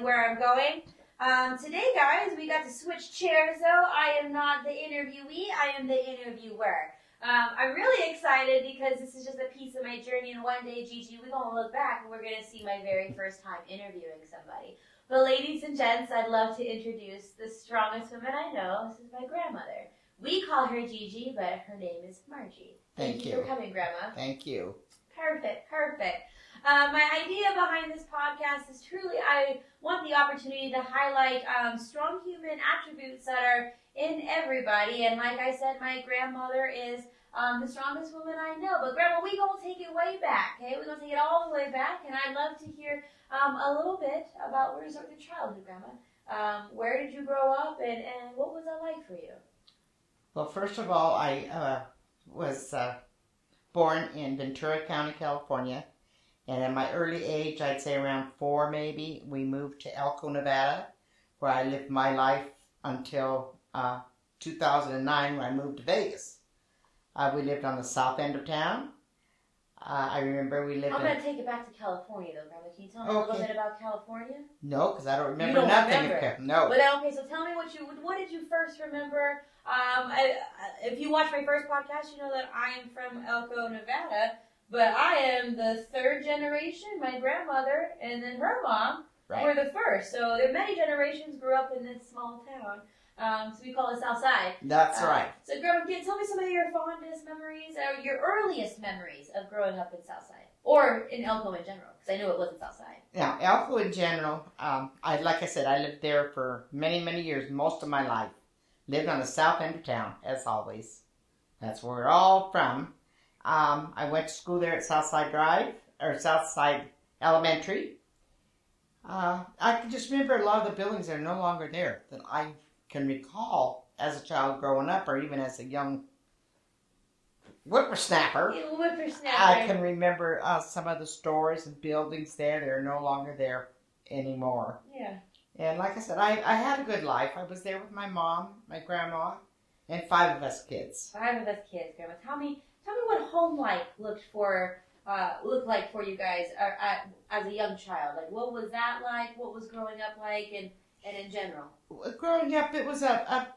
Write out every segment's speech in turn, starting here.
where I'm going. Today, guys, we got to switch chairs, though. I am not the interviewee. I am the interviewer. I'm really excited because this is just a piece of my journey, and one day, Gigi, we're going to look back and we're going to see my very first time interviewing somebody. But ladies and gents, I'd love to introduce the strongest woman I know. This is my grandmother. We call her Gigi, but her name is Margie. Thank you for coming, Grandma. Thank you. Perfect. My idea behind this podcast is truly I want the opportunity to highlight strong human attributes that are in everybody. And like I said, my grandmother is the strongest woman I know. But Grandma, we're going to take it way back, okay? We're going to take it all the way back. And I'd love to hear a little bit about where's your childhood, Grandma. Where did you grow up and what was that like for you? Well, first of all, I was born in Ventura County, California. And at my early age, I'd say around 4 maybe, we moved to Elko, Nevada, where I lived my life until 2009 when I moved to Vegas. We lived on the south end of town. I remember we lived I'm going to take it back to California, though, Grandma. Can you tell me a little bit about California? No, because I don't remember nothing. No. But okay, so tell me what did you first remember? If you watch my first podcast, you know that I am from Elko, Nevada. But I am the third generation. My grandmother and then her mom were the first. So many generations grew up in this small town. So we call it Southside. That's right. So Grandma, tell me some of your fondest memories or your earliest memories of growing up in Southside. Or in Elko in general, because I knew it wasn't Southside. Now, Elko in general, like I said, I lived there for many, many years, most of my life. Lived on the south end of town, as always. That's where we're all from. I went to school there at Southside Drive, or Southside Elementary. I can just remember a lot of the buildings that are no longer there that I can recall as a child growing up, or even as a young whippersnapper. I can remember some of the stores and buildings there. They're no longer there anymore. Yeah. And like I said, I had a good life. I was there with my mom, my grandma, and 5 of us kids. 5 of us kids, Grandma. Tell me what home life looked like for you guys as a young child. Like, what was that like? What was growing up like, and in general? Growing up, it was a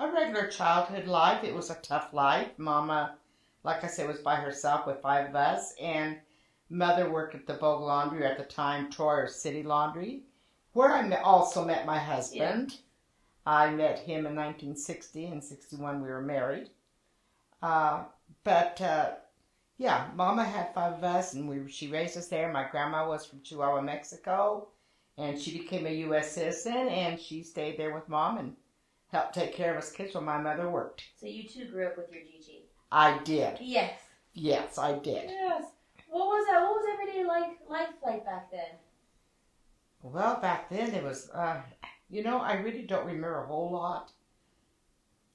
regular childhood life. It was a tough life. Mama, like I said, was by herself with 5 of us, and Mother worked at the Vogue Laundry, at the time Troyer City Laundry, where I also met my husband. Yeah. I met him in 1960. In 61, we were married. Mama had 5 of us, and she raised us there. My grandma was from Chihuahua, Mexico, and she became a U.S. citizen, and she stayed there with Mom and helped take care of us kids while my mother worked. So you too grew up with your Gigi? I did. Yes. Yes, I did. Yes. What was that? What was everyday life like back then? Well, back then it was, I really don't remember a whole lot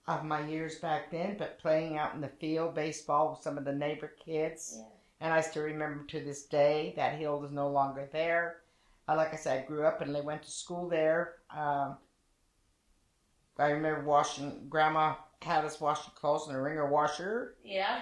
of my years back then, but playing out in the field, baseball with some of the neighbor kids. Yeah. And I still remember to this day that hill is no longer there. Like I said, I grew up and they went to school there. I remember Grandma had us washing clothes in a wringer washer. Yeah.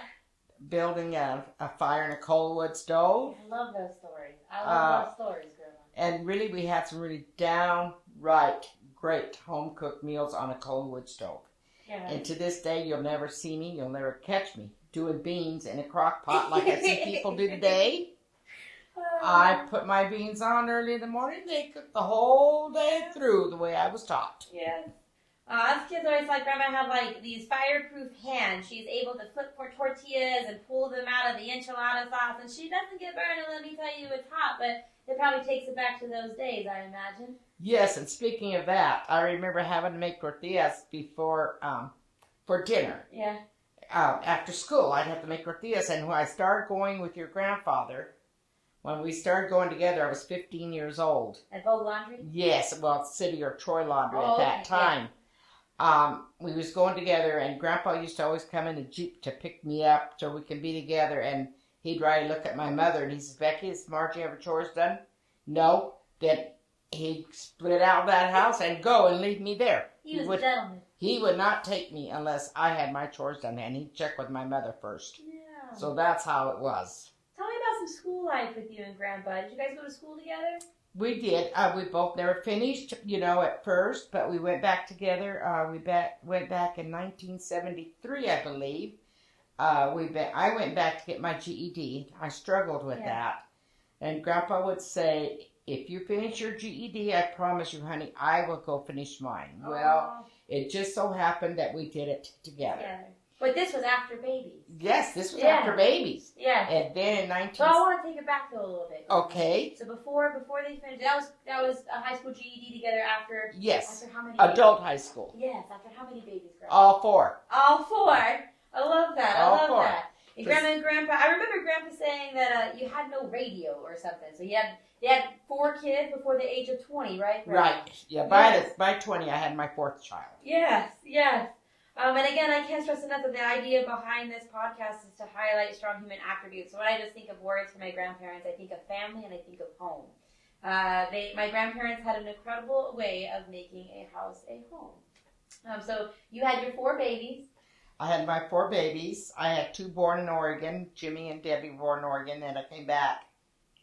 Building a fire in a coal wood stove. I love those stories. I love those stories, Grandma. And really, we had some really downright great home-cooked meals on a coal wood stove. Yeah. And to this day, you'll never see me, you'll never catch me doing beans in a crock pot like I see people do today. I put my beans on early in the morning. They cook the whole day through the way I was taught. Yes. Us kids always like Grandma had like these fireproof hands. She's able to flip for tortillas and pull them out of the enchilada sauce. And she doesn't get burned, and let me tell you, it's hot. But it probably takes it back to those days, I imagine. Yes, and speaking of that, I remember having to make tortillas before for dinner. Yeah. After school, I'd have to make tortillas. And when I started going with your grandfather, when we started going together, I was 15 years old. At Vogue Laundry? Yes, well, City or Troy Laundry at that time. Yeah. We was going together, and Grandpa used to always come in a Jeep to pick me up so we can be together, and he'd really look at my mother, and he says, Becky, has Margie ever chores done? No. Then he'd split out of that house and go and leave me there. He was a gentleman. He would not take me unless I had my chores done, and he'd check with my mother first. Yeah. So that's how it was. Tell me about some school life with you and Grandpa. Did you guys go to school together? We did. We both never finished, at first, but we went back together. Went back in 1973, I believe. I went back to get my GED. I struggled with that. And Grandpa would say, if you finish your GED, I promise you, honey, I will go finish mine. Oh. Well, it just so happened that we did it together. But this was after babies. Yes, this was after babies. Yeah. And then in 19... So I want to take it back though a little bit. Okay. So before they finished, that was a high school GED together after... Yes. After how many Adult high school. Yes, after how many babies, Grandma? All 4. All 4. I love that. All I love 4. that. And Grandma and Grandpa, I remember Grandpa saying that you had no radio or something. So you had 4 kids before the age of 20, right? Grandma? Right. Yeah. By 20, I had my 4th child. Yes. Yes. And again, I can't stress enough that the idea behind this podcast is to highlight strong human attributes. So when I just think of words for my grandparents, I think of family and I think of home. My grandparents had an incredible way of making a house a home. So you had your 4 babies. I had my 4 babies. I had 2 born in Oregon. Jimmy and Debbie born in Oregon. And I came back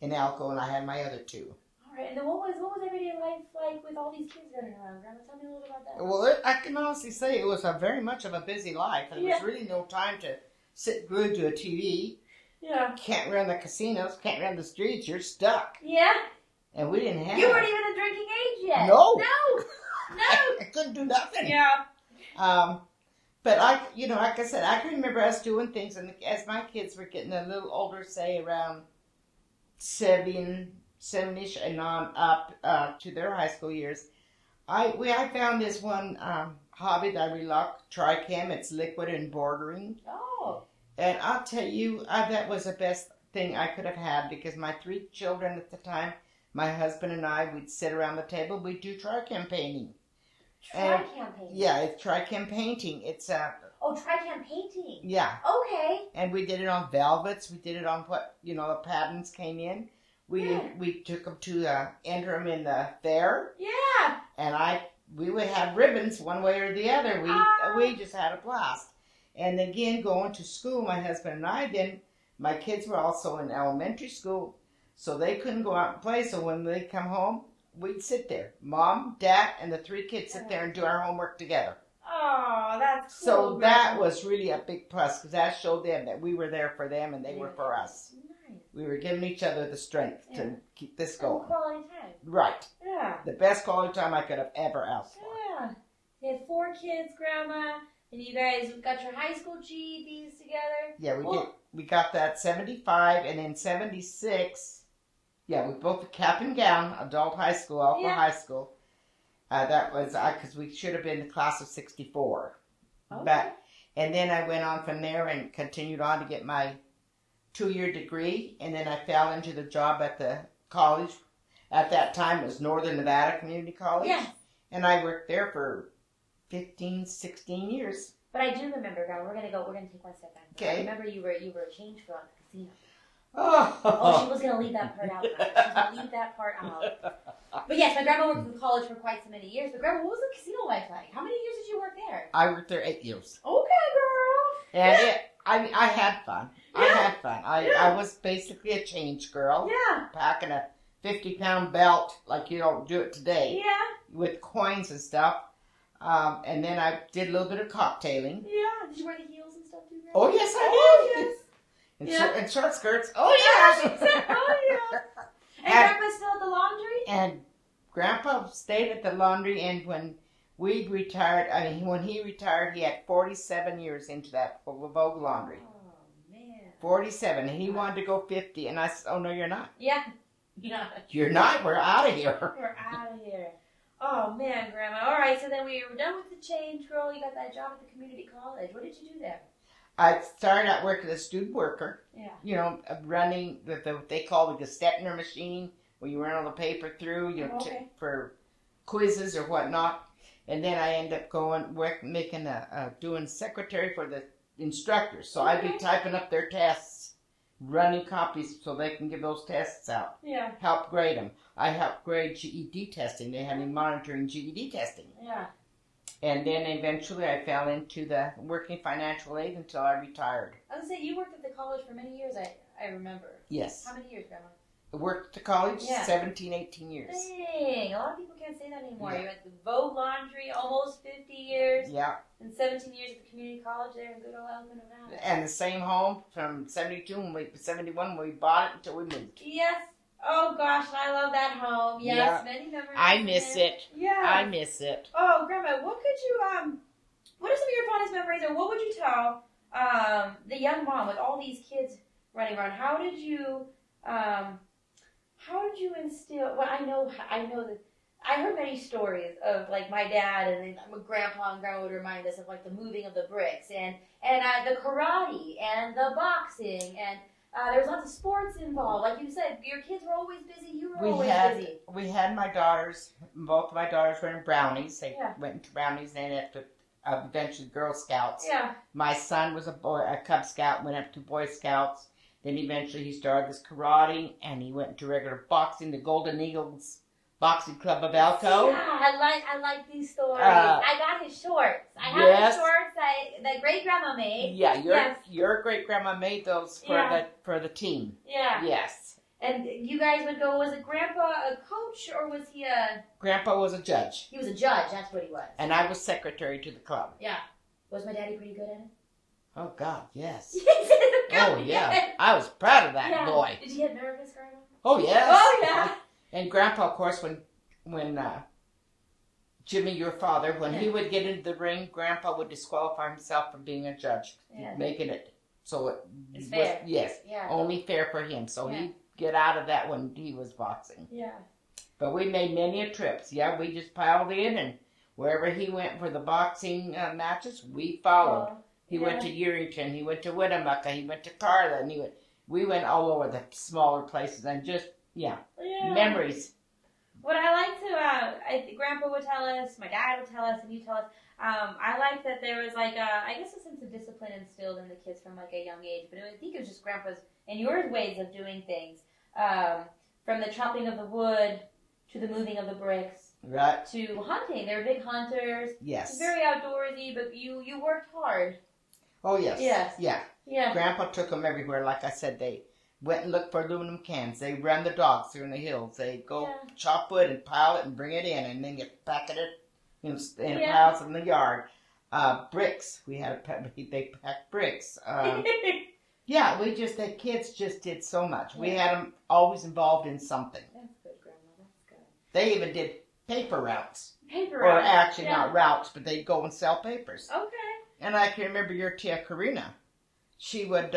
in Elko and I had my other 2. All right. And then what was everyday life like with all these kids running around? Grandma, tell me a little bit about that. Well, I can honestly say it was very much of a busy life. And there was really no time to sit glued to a TV. Yeah. Can't run the casinos. Can't run the streets. You're stuck. Yeah. And we didn't have... You weren't even of drinking age yet. No. No. I couldn't do nothing. Yeah. But like I said, I can remember us doing things, and as my kids were getting a little older, say around 7-ish and on up to their high school years, I found this one hobby that I really like, Trichem. It's liquid embroidering. Oh. And I'll tell you, that was the best thing I could have had, because my 3 children at the time, my husband and I, we'd sit around the table, we'd do Trichem painting. Trichem painting? Yeah, it's Trichem painting. It's Trichem painting. Yeah. Okay. And we did it on velvets. We did it on what, the patterns came in. We took them to enter them in the fair. Yeah. And we would have ribbons one way or the other. We just had a blast. And again, going to school, my husband and I, then my kids were also in elementary school, so they couldn't go out and play. So when they come home, we'd sit there. Mom, Dad, and the 3 kids sit there and do our homework together. Oh, that's cool. So that was really a big plus, because that showed them that we were there for them and they were for us. Nice. We were giving each other the strength to keep this going. Quality time. Right. Yeah. The best quality time I could have ever asked for. Yeah. You had 4 kids, Grandma, and you guys got your high school GEDs together. Yeah, we did. We got that 75, and in 76... Yeah, we both cap and gown, adult high school, Alpha High School. That was, because we should have been the class of 64. Okay. And then I went on from there and continued on to get my 2-year degree. And then I fell into the job at the college. At that time, it was Northern Nevada Community College. Yes. And I worked there for 15, 16 years. But I do remember, Grandma, we're going to take one step back. Okay. I remember you were a change girl at the casino. Oh, she was going to leave that part out. She was going to leave that part out. But yes, my grandma worked in college for quite so many years. But Grandma, what was the casino life like? How many years did you work there? I worked there 8 years. Okay, girl. And I had fun. I had fun. I was basically a change girl. Yeah. Packing a 50-pound belt like you don't do it today. Yeah. With coins and stuff. And then I did a little bit of cocktailing. Yeah. Did you wear the heels and stuff too, Grandma? Oh, yes, I did. Yes. And short skirts. Oh, yeah. Oh, yeah. And Grandpa's still at the laundry? And Grandpa stayed at the laundry, and when we retired, when he retired, he had 47 years into that Vogue laundry. Oh, man. 47. And he wanted to go 50, and I said, oh, no, you're not. Yeah. Yeah. You're not. We're out of here. We're out of here. Oh, man, Grandma. All right, so then we were done with the change girl. You got that job at the community college. What did you do there? I started out working as a student worker. Yeah. Running what they call the Gestetner machine, where you run all the paper through, for quizzes or whatnot. And then I ended up doing secretary for the instructors. So I'd be typing up their tests, running copies so they can give those tests out. Yeah. Help grade them. I helped grade GED testing. They had me monitoring GED testing. Yeah. And then eventually I fell into the working financial aid until I retired. I was going to say, you worked at the college for many years, I remember. Yes. How many years, Grandma? Worked at the college Yeah. 17, 18 years. Dang, a lot of people can't say that anymore. Yeah. You went to Vogue Laundry, almost 50 years, Yeah. and 17 years at the community college there in good old Elko, Nevada. And the same home from 71 when we bought it until we moved. Yes. Oh gosh, I love that home. Yes, Yeah. many memories. I in miss it. it. Yeah. I miss it. Oh, Grandma, what are some of your fondest memories, or what would you tell the young mom with all these kids running around? How did you instill? Well, I know that I heard many stories of like my dad and then my grandpa and grandma would remind us of like the moving of the bricks and the karate and the boxing and there was lots of sports involved. Like you said, your kids were always busy. You were always busy. We had my daughters. Both of my daughters were in Brownies. They Yeah. went into Brownies and after eventually Girl Scouts. Yeah. My son was a Cub Scout, went up to Boy Scouts. Then eventually he started this karate, and he went to regular boxing, the Golden Eagles Boxing Club of Elko. Yeah, I like these stories. I got his shorts. I have Yes. the shorts that great grandma made. Yeah, Yes. your great grandma made those for the team. Yeah. Yes. And you guys would go. Was it Grandpa a coach or was he a? Grandpa was a judge, He was a judge. That's what he was. and I was secretary to the club. Yeah. Was my daddy pretty good at it? Oh God, yes. Oh Oh yeah, I was proud of that boy. Did you get nervous growing up? Oh yes. Oh yeah. And Grandpa, of course, when Jimmy, your father, when he would get into the ring, Grandpa would disqualify himself from being a judge, making it so it It's was fair. yes, Yeah. only fair for him. So he'd get out of that when he was boxing. Yeah. But we made many a trips. Yeah, we just piled in, and wherever he went for the boxing matches, we followed. Oh, He went to Yerington, he went to Winnemucca, he went to Carla, and we went all over the smaller places and just memories. What I like to, Grandpa would tell us, my dad would tell us, and you tell us. I like that there was like I guess a sense of discipline instilled in the kids from like a young age. But I think it was just Grandpa's and your ways of doing things, from the chopping of the wood to the moving of the bricks, Right. to hunting. They were big hunters. Yes. Very outdoorsy, but you worked hard. Oh, yes. Yes. Yeah. Yeah. Grandpa took them everywhere. Like I said, they went and looked for aluminum cans. They ran the dogs through in the hills. They go chop wood and pile it and bring it in, and then get packet it in piles in the yard. Bricks. They packed bricks. Yeah, the kids just did so much. We had them always involved in something. That's good, Grandma. That's good. They even did paper routes. Paper Or routes. actually not routes, but they'd go and sell papers. Okay. And I can remember your tia Karina. She would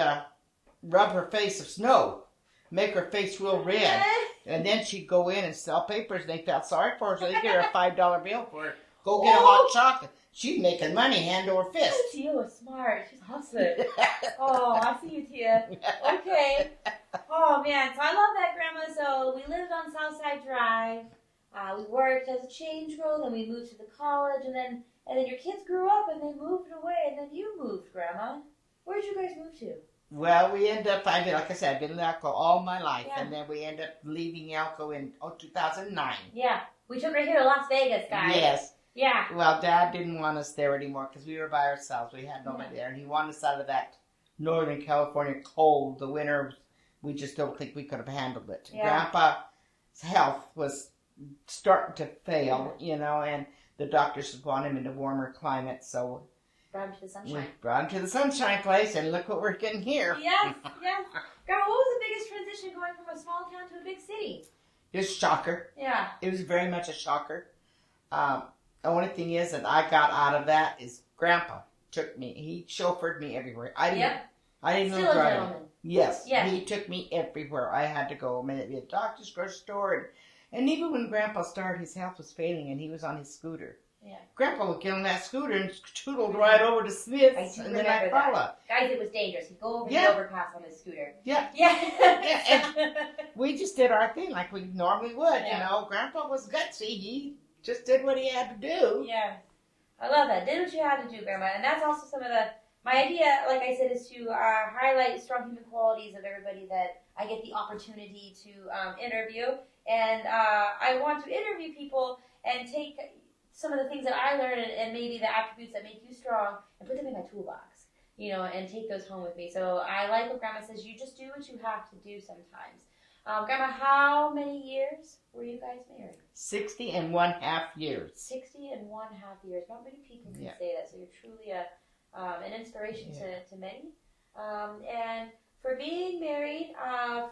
rub her face of snow, make her face real red, and then she'd go in and sell papers, and they felt sorry for her, so they'd give her a $5 bill for her. Go get a hot chocolate. She's making money hand over fist. Tia was smart. She's hustling. Oh, I see you, Tia. Okay. Oh, man. So I love that, Grandma. So we lived on Southside Drive. We worked as a change girl, then we moved to the college, and then your kids grew up and they moved away, and then you moved, Grandma. Where'd you guys move to? Well, we ended up, like I said, I've been in Elko all my life, and then we ended up leaving Elko in 2009. Yeah. We took her here to Las Vegas, guys. Yes. Yeah. Well, Dad didn't want us there anymore because we were by ourselves. We had nobody there, and he wanted us out of that Northern California cold. The winter, we just don't think we could have handled it. Yeah. Grandpa's health was starting to fail, and the doctors wanted him in a warmer climate, so Brought him to the sunshine. we brought him to the Sunshine Place, and look what we're getting here. Yes, yes. Grandma, what was the biggest transition going from a small town to a big city? It was a shocker. Yeah. It was very much a shocker. The only thing is that I got out of that is Grandpa took me. He chauffeured me everywhere. I didn't Still know a driving. gentleman. Yes. Yeah. He took me everywhere. I had to go. Maybe a doctor's grocery store. And even when Grandpa started, his health was failing and he was on his scooter. Yeah. Grandpa would get on that scooter and tootled right over to Smith's, and then I'd follow. Guys, it was dangerous. He'd go over the overpass on his scooter. Yeah. Yeah. We just did our thing like we normally would, Grandpa was gutsy. He just did what he had to do. Yeah. I love that. Did what you had to do, Grandma. And that's also some of my idea, like I said, is to highlight strong human qualities of everybody that I get the opportunity to interview. And I want to interview people and take some of the things that I learned and maybe the attributes that make you strong and put them in my toolbox, and take those home with me. So I like what Grandma says, you just do what you have to do sometimes. Grandma, how many years were you guys married? 60.5 years. 60.5 years. Not many people can say that, so you're truly an inspiration to many. And for being married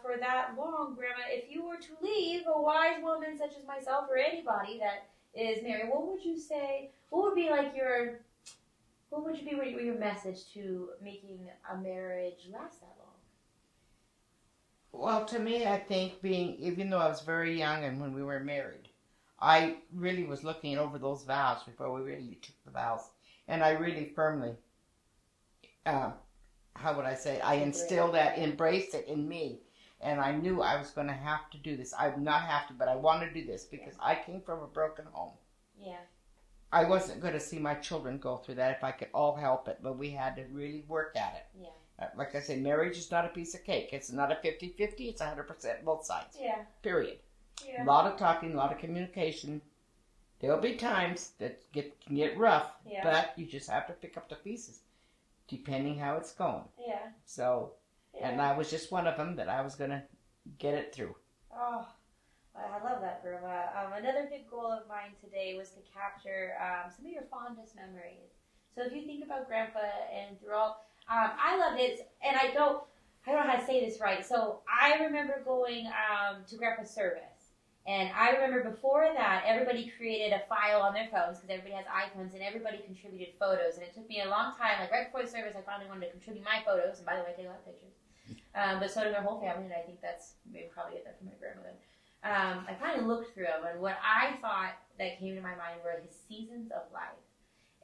for that long, Grandma, if you were to leave a wise woman such as myself or anybody that is married, what would you say? What would be like your message to making a marriage last that long? Well, to me, I think even though I was very young and when we were married, I really was looking over those vows before we really took the vows. And I really firmly, I instilled that, embraced it in me. And I knew I was going to have to do this. I would not have to, but I want to do this because I came from a broken home. Yeah. I wasn't going to see my children go through that if I could all help it, but we had to really work at it. Yeah. Like I say, marriage is not a piece of cake. It's not a 50-50. It's 100% both sides. Yeah. Period. Yeah. A lot of talking, a lot of communication. There'll be times that can get rough, but you just have to pick up the pieces, depending how it's going. Yeah. So, and I was just one of them that I was going to get it through. Oh, I love that, Grandma. Another big goal of mine today was to capture some of your fondest memories. So if you think about Grandpa and through all, I love it, and I don't know how to say this right. So I remember going to Grandpa's service. And I remember before that, everybody created a file on their phones because everybody has iPhones, and everybody contributed photos. And it took me a long time. Like right before the service, I finally wanted to contribute my photos. And by the way, I take a lot of pictures. But so did their whole family, and I think that's maybe probably get that from my grandmother. I finally looked through them, and what I thought that came to my mind were his seasons of life.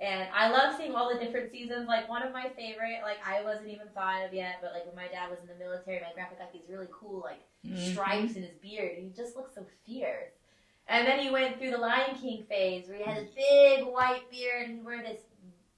And I love seeing all the different seasons. Like one of my favorite, like I wasn't even thought of yet, but like when my dad was in the military, my grandpa got these really cool like stripes in his beard, and he just looked so fierce. And then he went through the Lion King phase where he had this big white beard and he wore this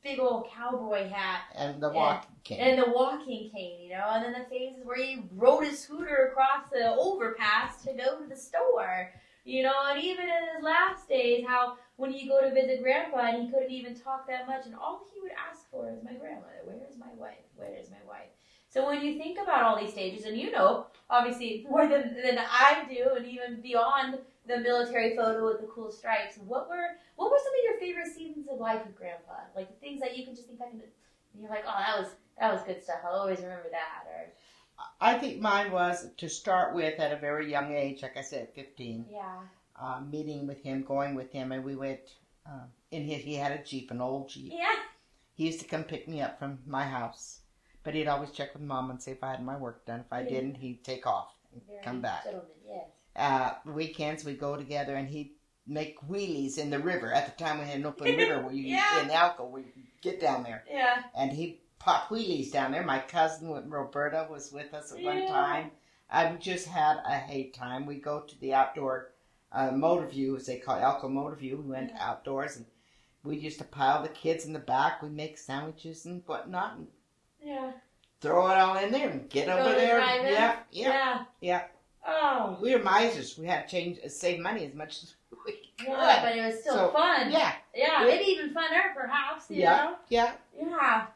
big old cowboy hat. And the walking cane. And the walking cane, you know. And then the phases where he rode his scooter across the overpass to go to the store. You know, and even in his last days, how when you go to visit Grandpa and he couldn't even talk that much, and all he would ask for is my grandmother. Where is my wife? Where is my wife? So when you think about all these stages, and you know, obviously more than I do, and even beyond the military photo with the cool stripes, what were some of your favorite seasons of life with Grandpa? Like the things that you can just think back and you're like, oh, that was good stuff. I'll always remember that. Or I think mine was to start with at a very young age, like I said, 15. Yeah. Meeting with him, going with him, and we went he had a Jeep, an old Jeep. Yeah. He used to come pick me up from my house, but he'd always check with Mom and see if I had my work done. If I didn't, he'd take off and come back. Gentleman, yes. Weekends we'd go together, and he'd make wheelies in the river. At the time we had an open river where you in Alco, where you get down there. Yeah. And he'd pop wheelies down there. My cousin Roberta was with us at one time. I just had a hate time. We go to the outdoor motor view, as they call it, Alco Motor View. We went outdoors, and we used to pile the kids in the back. We'd make sandwiches and whatnot, and throw it all in there and get over there. Yeah. Oh. We were misers. We had to save money as much as we could. Yeah, but it was still fun. Yeah. Yeah, maybe even funner, perhaps, you know? Yeah. Yeah.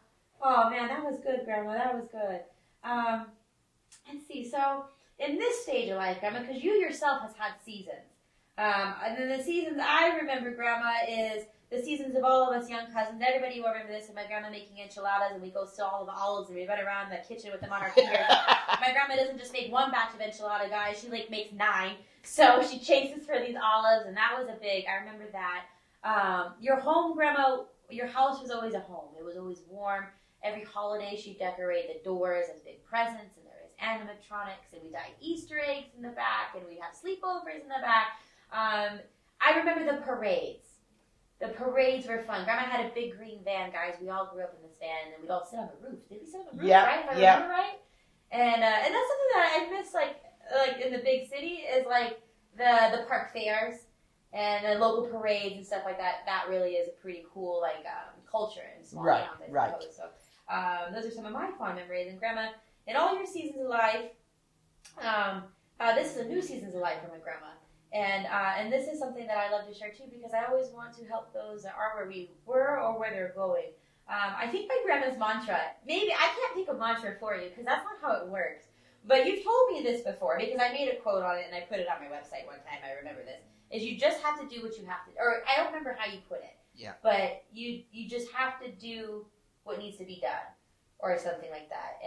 Oh, man, that was good, Grandma. That was good. Let's see. So, in this stage of life, Grandma, because you yourself has had seasons. And then the seasons I remember, Grandma, is the seasons of all of us young cousins. Everybody will remember this, and my grandma making enchiladas, and we go steal all of the olives, and we run around the kitchen with them on our fingers. My grandma doesn't just make one batch of enchilada, guys. She, makes 9. So she chases for these olives, and that was a big, I remember that. Your home, Grandma, your house was always a home. It was always warm. Every holiday, she'd decorate the doors as big presents, and there was animatronics, and we'd dye Easter eggs in the back, and we'd have sleepovers in the back. I remember the parades. The parades were fun. Grandma had a big green van, guys. We all grew up in this van, and we'd all sit on the roof. Did we sit on the roof, right? If I remember right? And that's something that I miss, like in the big city, is the park fairs and the local parades and stuff like that. That really is a pretty cool culture in small towns, I suppose. So those are some of my fond memories. And Grandma, in all your seasons of life, this is a new seasons of life for my grandma. And this is something that I love to share too, because I always want to help those that are where we were or where they're going. I think my grandma's mantra, maybe I can't think of mantra for you because that's not how it works. But you've told me this before, because I made a quote on it and I put it on my website one time. I remember this. Is you just have to do what you have to, or I don't remember how you put it. Yeah. But you just have to do what needs to be done, or something like that.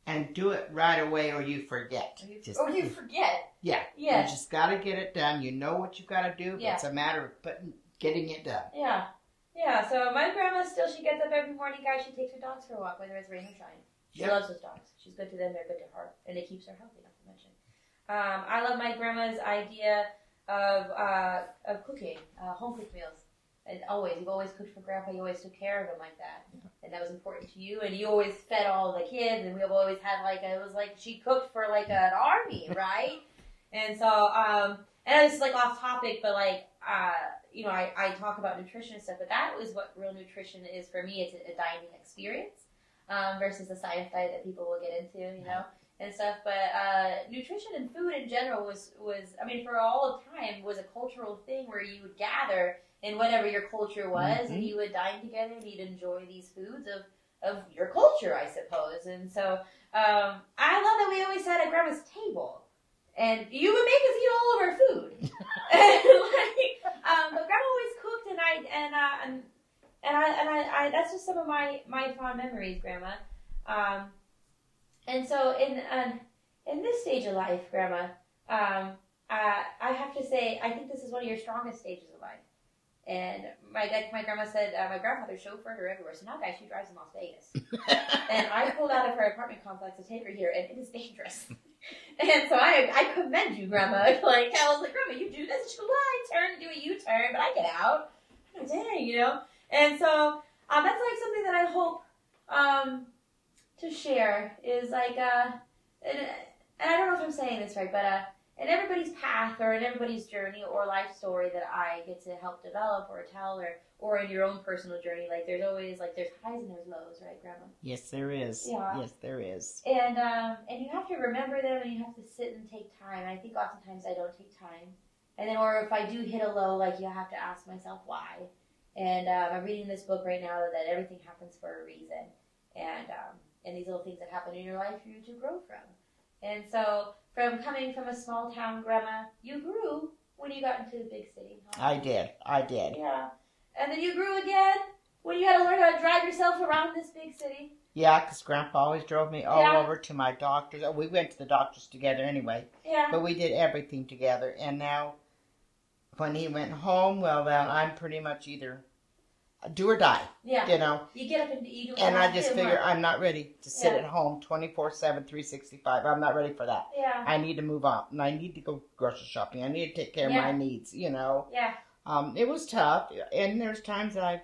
And do it right away, or you forget. Or you forget. Yeah. Yeah. You just got to get it done. You know what you got to do. Yeah. It's a matter of getting it done. Yeah. Yeah. So my grandma she gets up every morning, guys. She takes her dogs for a walk, whether it's rain or shine. She loves those dogs. She's good to them. They're good to her, and it keeps her healthy. Not to mention. I love my grandma's idea of cooking, home cooked meals. And you've always cooked for Grandpa. You always took care of him like that, and that was important to you. And you always fed all the kids, and we always had it was like she cooked for like an army, right? And so, and it's like off topic, but I talk about nutrition and stuff, but that was what real nutrition is for me. It's a dining experience versus the science diet that people will get into, and stuff. But nutrition and food in general was for all of time was a cultural thing where you would gather in whatever your culture was, and you would dine together and you'd enjoy these foods of your culture, I suppose. And so I love that we always sat at Grandma's table, and you would make us eat all of our food. But Grandma always cooked, and I that's just some of my fond memories, Grandma. And so in this stage of life, Grandma, I have to say I think this is one of your strongest stages of life. And my grandma said my grandfather chauffeured her everywhere. So now, guys, she drives in Las Vegas. And I pulled out of her apartment complex to take her here, and it is dangerous. And so I commend you, Grandma. I was like, Grandma, you do this? She goes, well, I turn to do a U-turn, but I get out. Oh, dang, And so that's like something that I hope to share is like, and I don't know if I'm saying this right, but in everybody's path or in everybody's journey or life story that I get to help develop or tell or in your own personal journey, there's always there's highs and there's lows, right, Grandma? Yes, there is. Yeah. Yes, there is. And you have to remember them, and you have to sit and take time. And I think oftentimes I don't take time. And then, or if I do hit a low, you have to ask myself why. And I'm reading this book right now that everything happens for a reason. And these little things that happen in your life for you to grow from. And so, from coming from a small town, Grandma, you grew when you got into the big city. Huh? I did. Yeah. And then you grew again when you had to learn how to drive yourself around this big city. Yeah, because Grandpa always drove me all over to my doctors. We went to the doctors together anyway. Yeah. But we did everything together. And now, when he went home, well, I'm pretty much either do or die. Yeah. You get up and you do it. And I just figure I'm not ready to sit at home 24/7, 365. I'm not ready for that. Yeah. I need to move on. And I need to go grocery shopping. I need to take care of my needs, Yeah. It was tough. And there's times that I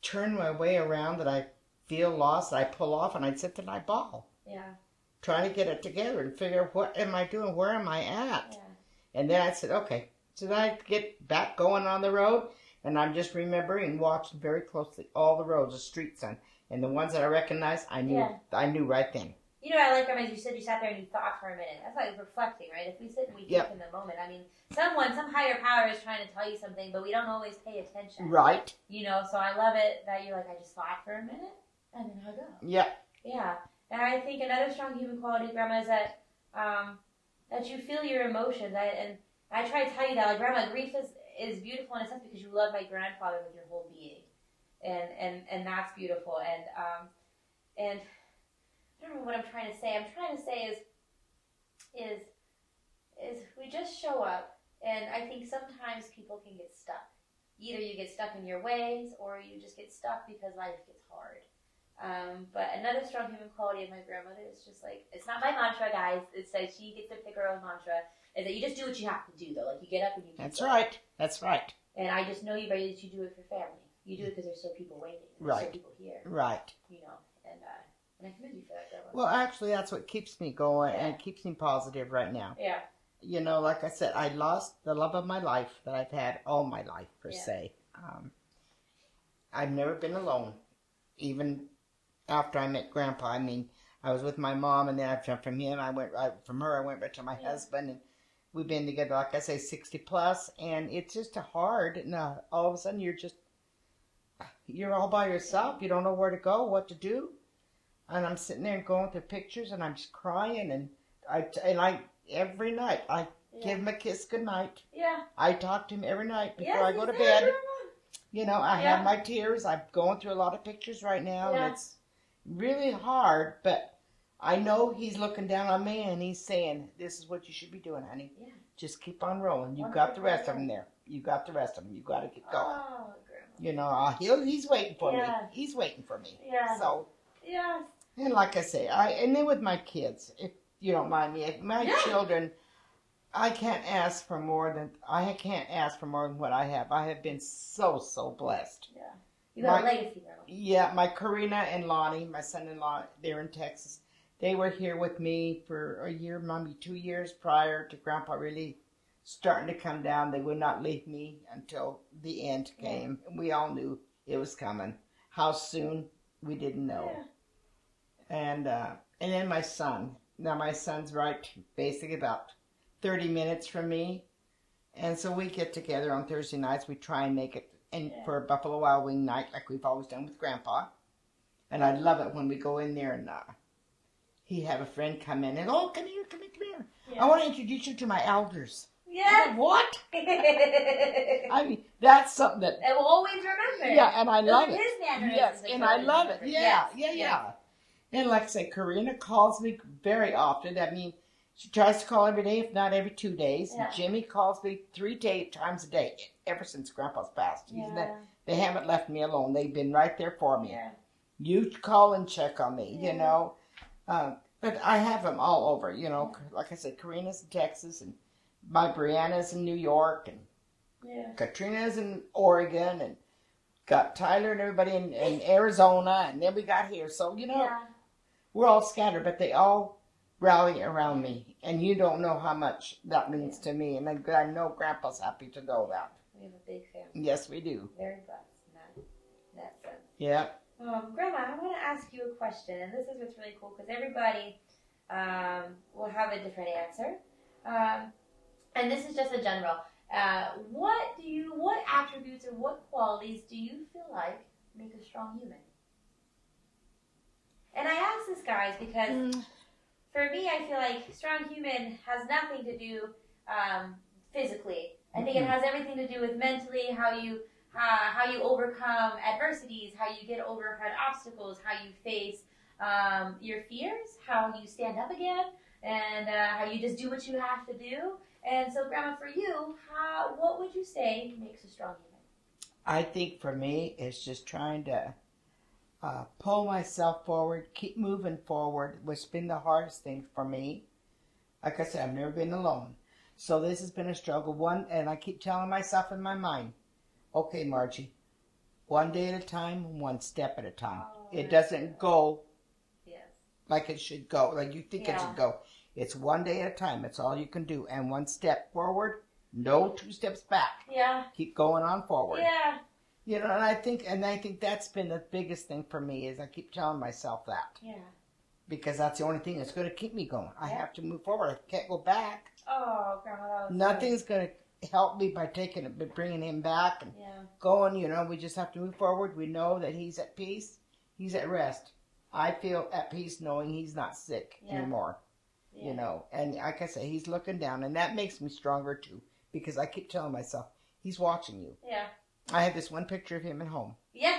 turn my way around, that I feel lost, that I pull off, and I'd sit there and I bawl. Yeah. Trying to get it together and figure out what am I doing? Where am I at? Yeah. And then I said, okay. So then I get back going on the road. And I'm just remembering watching very closely all the roads, the streets, and the ones that I recognized, I knew right then. I like as you said, you sat there and you thought for a minute. That's like reflecting, right? If we sit and we think in the moment, some higher power is trying to tell you something, but we don't always pay attention. Right. So I love it that you're like, I just thought for a minute, and then I go. Yeah. Yeah. And I think another strong human quality, Grandma, is that that you feel your emotions. I try to tell you that, Grandma, grief is beautiful in a sense because you love my grandfather with your whole being, and that's beautiful. And I don't know what I'm trying to say. I'm trying to say is we just show up, and I think sometimes people can get stuck. Either you get stuck in your ways, or you just get stuck because life gets hard. But another strong human quality of my grandmother is just it's not my mantra, guys. It's that she gets to pick her own mantra. Is that you just do what you have to do, though. You get up and you do That's right. That's right. And I just know you, buddy, that you do it for family. You do it because there's still people waiting. There's still people here. Right. And I commend you for that, Grandma. Well, actually, that's what keeps me going and keeps me positive right now. Yeah. Like I said, I lost the love of my life that I've had all my life, per se. I've never been alone, even after I met Grandpa. I was with my mom, and then from him, I went right to my husband, and we've been together, like I say, 60 plus, and it's just hard. And all of a sudden, you're all by yourself. You don't know where to go, what to do. And I'm sitting there going through pictures, and I'm just crying, and I every night I give him a kiss goodnight. Yeah. I talk to him every night before Yes, I go to he's bed. there, You know, I Yeah. have my tears. I'm going through a lot of pictures right now, Yeah. and it's really hard, but I know he's looking down on me, and he's saying, "This is what you should be doing, honey. Yeah. Just keep on rolling. You've One got step the rest at a of them there. You got the rest of them. You got to keep going." Oh, Grandma. You know, he's waiting for me. Yeah. He's waiting for me. Yeah. So, Yeah. and like I say, and then with my kids, if you don't mind me, my children, I can't ask for more than what I have. I have been so blessed. Yeah. You got a legacy, though. Yeah, my Karina and Lonnie, my son-in-law, they're in Texas. They were here with me for a year, maybe 2 years prior to Grandpa really starting to come down. They would not leave me until the end came. And we all knew it was coming. How soon, we didn't know. Yeah. And then my son. Now my son's right basically about 30 minutes from me. And so we get together on Thursday nights. We try and make it for a Buffalo Wild Wing night like we've always done with Grandpa. And I love it when we go in there and he have a friend come in and, "Oh, come here. Yeah. I want to introduce you to my elders." Yeah. What? I mean, that's something that... I will always remember. Yeah, and I love it. His mannerisms. Yes, and I love it. Yeah. And like I say, Karina calls me very often. I mean, she tries to call every day, if not every 2 days. Yeah. Jimmy calls me 3 times a day, ever since Grandpa's passed. Yeah. They haven't left me alone. They've been right there for me. Yeah. You call and check on me, you know. But I have them all over, you know. Like I said, Karina's in Texas, and my Brianna's in New York, and Katrina's in Oregon, and got Tyler and everybody in Arizona, and then we got here. So, you know, we're all scattered, but they all rally around me. And you don't know how much that means to me. And I know Grandpa's happy to know that. We have a big family. Yes, we do. Very blessed in that sense. Yeah. Grandma, I want to ask you a question, and this is what's really cool, because everybody will have a different answer. And this is just a general. What attributes or what qualities do you feel like make a strong human? And I ask this, guys, because for me, I feel like strong human has nothing to do physically. I think it has everything to do with mentally, how you overcome adversities, how you get over obstacles, how you face your fears, how you stand up again, and how you just do what you have to do. And so, Grandma, for you, what would you say makes a strong human? I think for me, it's just trying to pull myself forward, keep moving forward, which has been the hardest thing for me. Like I said, I've never been alone. So this has been a struggle. And I keep telling myself in my mind, okay, Margie, one day at a time, one step at a time. It doesn't go like it should go, like you think it should go. It's one day at a time. It's all you can do. And one step forward, no 2 steps back. Yeah. Keep going on forward. Yeah. You know, and I think that's been the biggest thing for me is I keep telling myself that. Yeah. Because that's the only thing that's going to keep me going. I have to move forward. I can't go back. Oh, Grandma, that was Nothing's going to help me by bringing him back and going. You know, we just have to move forward. We know that he's at peace. He's at rest. I feel at peace knowing he's not sick anymore. Yeah. You know, and like I say, he's looking down, and that makes me stronger too. Because I keep telling myself, he's watching you. Yeah. I have this one picture of him at home. Yeah.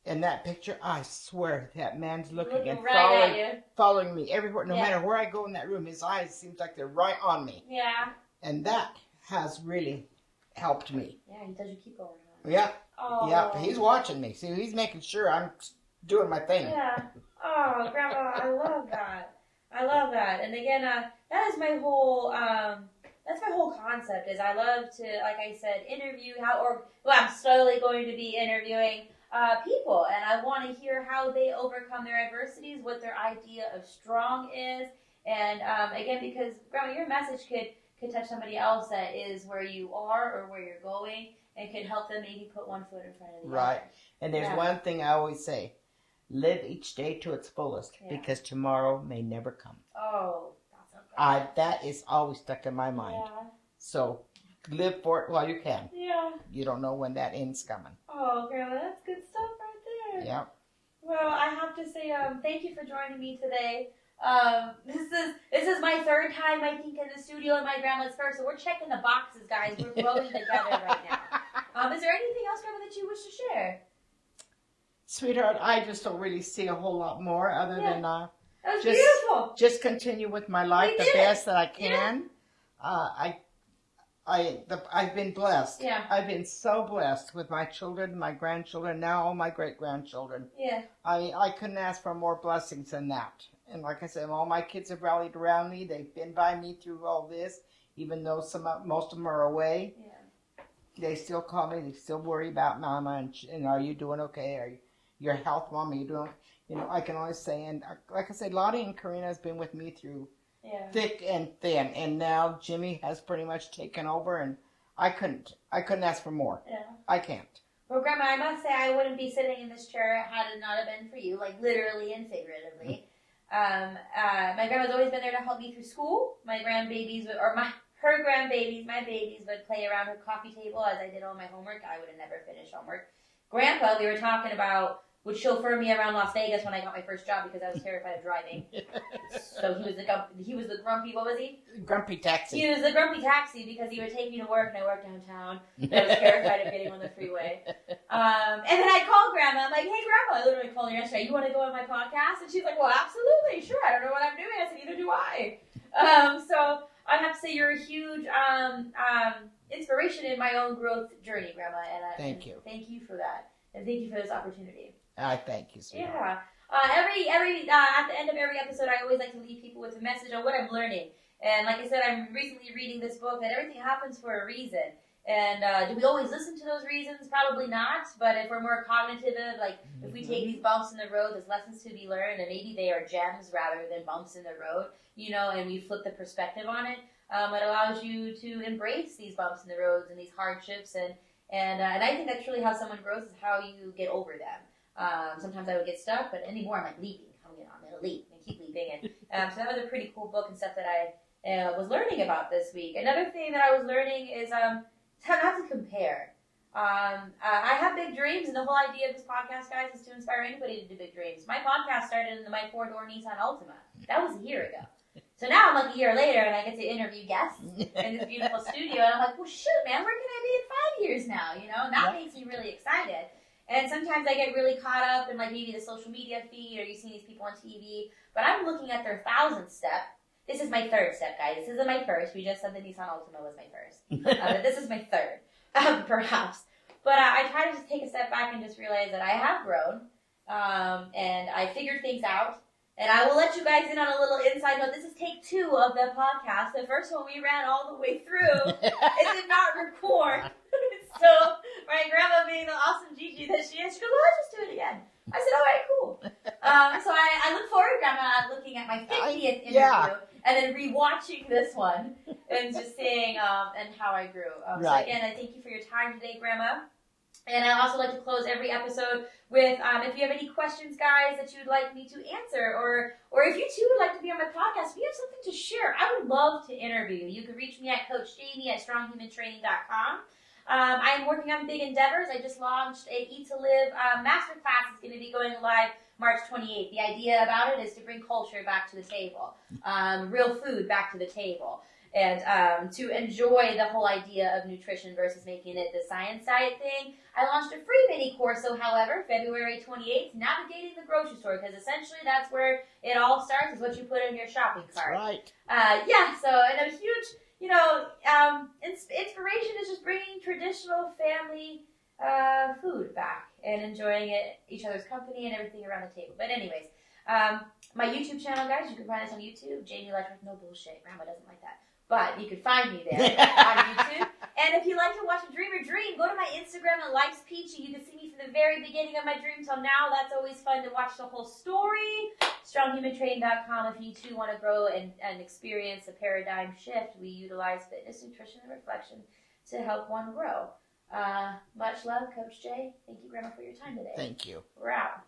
And that picture, I swear, that man's looking and right following me everywhere. No matter where I go in that room, his eyes seems like they're right on me. Yeah. And that has really helped me. Yeah, he does keep going on. Yeah. Oh. Yeah, he's watching me. See, he's making sure I'm doing my thing. Yeah. Oh, Grandma, I love that. I love that. And again, that is my whole... that's my whole concept. Is I love to, like I said, interview I'm slowly going to be interviewing people, and I want to hear how they overcome their adversities, what their idea of strong is, and again, because Grandma, your message could touch somebody else that is where you are or where you're going, and could help them maybe put one foot in front of the other. Right. And there's one thing I always say: live each day to its fullest, because tomorrow may never come. Oh. That is always stuck in my mind. Yeah. So live for it while you can. Yeah. You don't know when that end's coming. Oh, Grandma, that's good stuff right there. Yeah. Well, I have to say, thank you for joining me today. This is my third time, I think, in the studio, and my grandma's first. So we're checking the boxes, guys. We're growing together right now. Is there anything else, Grandma, that you wish to share? Sweetheart, I just don't really see a whole lot more other than that was beautiful. Just continue with my life the best that I can. I've been blessed. Yeah. I've been so blessed with my children, my grandchildren, now all my great-grandchildren. Yeah. I couldn't ask for more blessings than that. And like I said, all my kids have rallied around me. They've been by me through all this, even though most of them are away. Yeah. They still call me. They still worry about Mama and are you doing okay? Are your health, Mama? You doing? You know, I can always say, and like I said, Lottie and Karina has been with me through thick and thin, and now Jimmy has pretty much taken over, and I couldn't ask for more. Yeah. I can't. Well, Grandma, I must say I wouldn't be sitting in this chair had it not have been for you, like literally and figuratively. My grandma's always been there to help me through school. My grandbabies, her grandbabies, my babies would play around her coffee table as I did all my homework. I would have never finished homework. Grandpa, we were talking about, would chauffeur me around Las Vegas when I got my first job because I was terrified of driving. So he was the grumpy, what was he? Grumpy taxi. He was the grumpy taxi because he would take me to work, and I worked downtown. And I was terrified of getting on the freeway. And then I'd call Grandma. I'm like, hey, Grandma, I literally called her yesterday. You want to go on my podcast? And she's like, well, absolutely, sure. I don't know what I'm doing. I said, neither do I. So I have to say you're a huge inspiration in my own growth journey, Grandma. Thank you. Thank you for that. And thank you for this opportunity. I thank you, sweetheart. Yeah. At the end of every episode, I always like to leave people with a message on what I'm learning. And like I said, I'm recently reading this book that everything happens for a reason. And do we always listen to those reasons? Probably not. But if we're more cognitive, like if we take these bumps in the road, there's lessons to be learned, and maybe they are gems rather than bumps in the road, you know, and we flip the perspective on it. It allows you to embrace these bumps in the roads and these hardships. And I think that's really how someone grows, is how you get over them. Sometimes I would get stuck, but anymore I'm like leaping. I'm going to leap and keep leaping. And so that was a pretty cool book and stuff that I was learning about this week. Another thing that I was learning is how not to compare. I have big dreams, and the whole idea of this podcast, guys, is to inspire anybody to do big dreams. My podcast started in my 4-door Nissan Altima. That was a year ago. So now I'm like a year later, and I get to interview guests in this beautiful studio, and I'm like, well, shoot, man, where can I be in 5 years now? You know, and that makes me really excited. And sometimes I get really caught up in like maybe the social media feed, or you see these people on TV, but I'm looking at their 1,000th step. This is my 3rd step, guys. This isn't my first. We just said the Nissan Altima was my first. This is my 3rd, perhaps. But I try to just take a step back and just realize that I have grown, and I figured things out. And I will let you guys in on a little inside note. This is take 2 of the podcast. The first one we ran all the way through. It did not record. So my grandma, being the awesome Gigi that she is, she goes, well, let's just do it again. I said, all right, cool. So I look forward, Grandma, looking at my 50th interview and then rewatching this one and just seeing and how I grew. So again, I thank you for your time today, Grandma. And I also like to close every episode with, if you have any questions, guys, that you'd like me to answer, or if you too would like to be on my podcast, if you have something to share, I would love to interview you. You can reach me at Coach Jamie at stronghumantraining.com. I am working on big endeavors. I just launched a Eat to Live masterclass. It's going to be going live March 28th. The idea about it is to bring culture back to the table, real food back to the table, and to enjoy the whole idea of nutrition versus making it the science side thing. I launched a free mini course, so however, February 28th, navigating the grocery store, because essentially that's where it all starts, is what you put in your shopping cart. Right. And a huge, inspiration is just bringing traditional family food back and enjoying each other's company and everything around the table. But anyways, my YouTube channel, guys, you can find us on YouTube. Jamie Electric, no bullshit. Grandma doesn't like that. But you can find me there on YouTube. And if you like to watch a dreamer dream, go to my Instagram at Life's Peachy. You can see me from the very beginning of my dream till now. That's always fun to watch the whole story. StrongHumanTraining.com if you too want to grow and experience a paradigm shift. We utilize fitness, nutrition, and reflection to help one grow. Much love, Coach Jay. Thank you, Grandma, for your time today. Thank you. We're out.